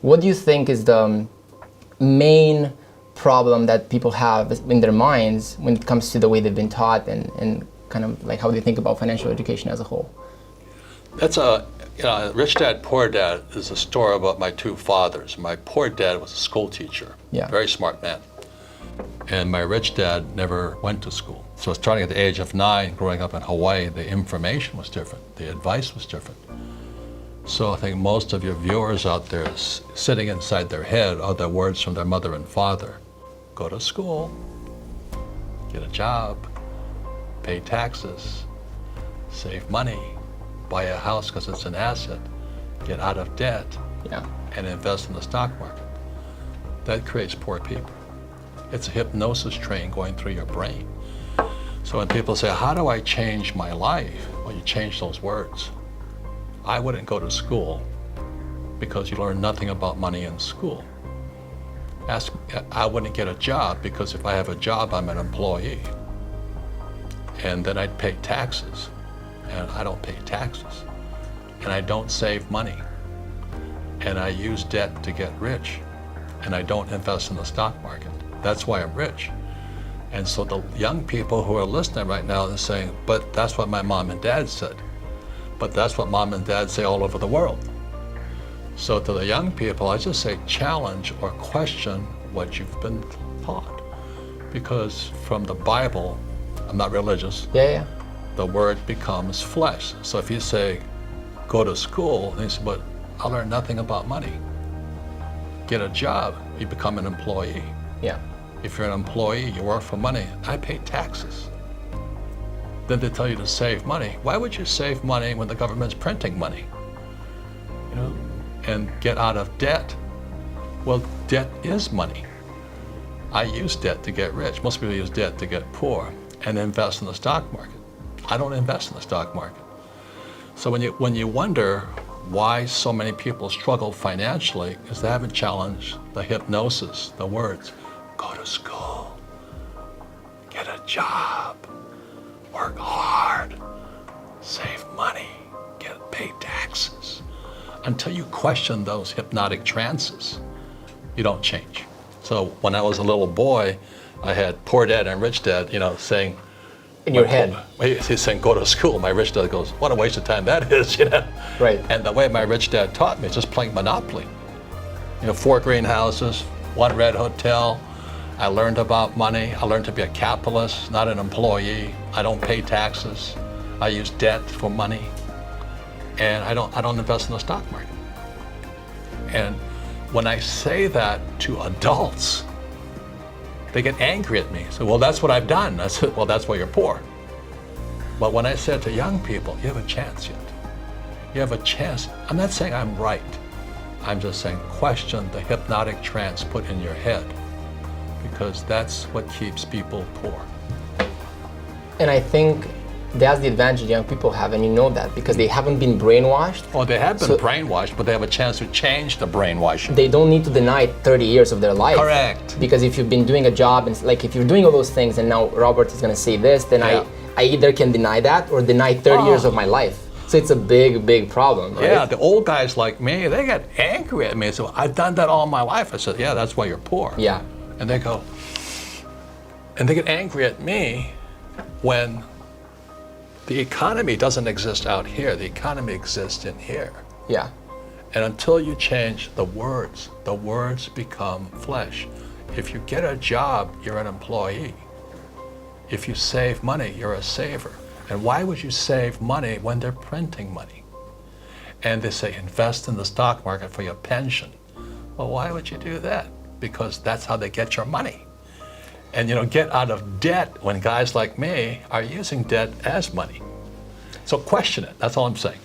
What do you think is the main problem that people have in their minds when it comes to the way they've been taught and kind of like how they think about financial education as a whole? That's Rich Dad, Poor Dad is a story about my two fathers. My poor dad was a school teacher, very smart man. And my rich dad never went to school. So starting at the age of 9, growing up in Hawaii, the information was different, the advice was different. So I think most of your viewers out there sitting inside their head are the words from their mother and father. Go to school, get a job, pay taxes, save money, buy a house because it's an asset, get out of debt, and invest in the stock market. That creates poor people. It's a hypnosis train going through your brain. So when people say, how do I change my life? Well, you change those words. I wouldn't go to school because you learn nothing about money in school. I wouldn't get a job because if I have a job, I'm an employee. And then I'd pay taxes. And I don't pay taxes. And I don't save money. And I use debt to get rich. And I don't invest in the stock market. That's why I'm rich. And so the young people who are listening right now, they're saying, but that's what my mom and dad said. But that's what mom and dad say all over the world. So to the young people, I just say challenge or question what you've been taught. Because from the Bible, I'm not religious, the word becomes flesh. So if you say, go to school, they say, but I learned nothing about money. Get a job, you become an employee. If you're an employee, you work for money. I pay taxes. Then they tell you to save money. Why would you save money when the government's printing money? You know, and get out of debt. Well, debt is money. I use debt to get rich. Most people use debt to get poor and invest in the stock market. I don't invest in the stock market. So when you wonder why so many people struggle financially, is they haven't challenged the hypnosis, the words. Go to school, get a job, work hard, save money, pay taxes. Until you question those hypnotic trances, you don't change. So when I was a little boy, I had poor dad and rich dad, saying, in your head. He's saying, go to school. My rich dad goes, what a waste of time that is, Right. And the way my rich dad taught me is just playing Monopoly. 4 greenhouses, 1 red hotel. I learned about money. I learned to be a capitalist, not an employee. I don't pay taxes. I use debt for money. And I don't invest in the stock market. And when I say that to adults, they get angry at me. So, well, that's what I've done. I said, well, that's why you're poor. But when I said to young people, you have a chance yet. You have a chance. I'm not saying I'm right. I'm just saying question the hypnotic trance put in your head, because that's what keeps people poor. And I think that's the advantage young people have, and you know that because they haven't been brainwashed. Oh, they have been brainwashed, but they have a chance to change the brainwashing. They don't need to deny 30 years of their life. Correct. Because if you've been doing a job, and like if you're doing all those things and now Robert is going to say this, then I either can deny that or deny 30 years of my life. So it's a big, big problem, right? Yeah, the old guys like me, they get angry at me. So I've done that all my life. I said, yeah, that's why you're poor. Yeah. And they go, and they get angry at me when the economy doesn't exist out here. The economy exists in here. Yeah. And until you change the words become flesh. If you get a job, you're an employee. If you save money, you're a saver. And why would you save money when they're printing money? And they say, invest in the stock market for your pension. Well, why would you do that? Because that's how they get your money. And get out of debt when guys like me are using debt as money. So question it, that's all I'm saying.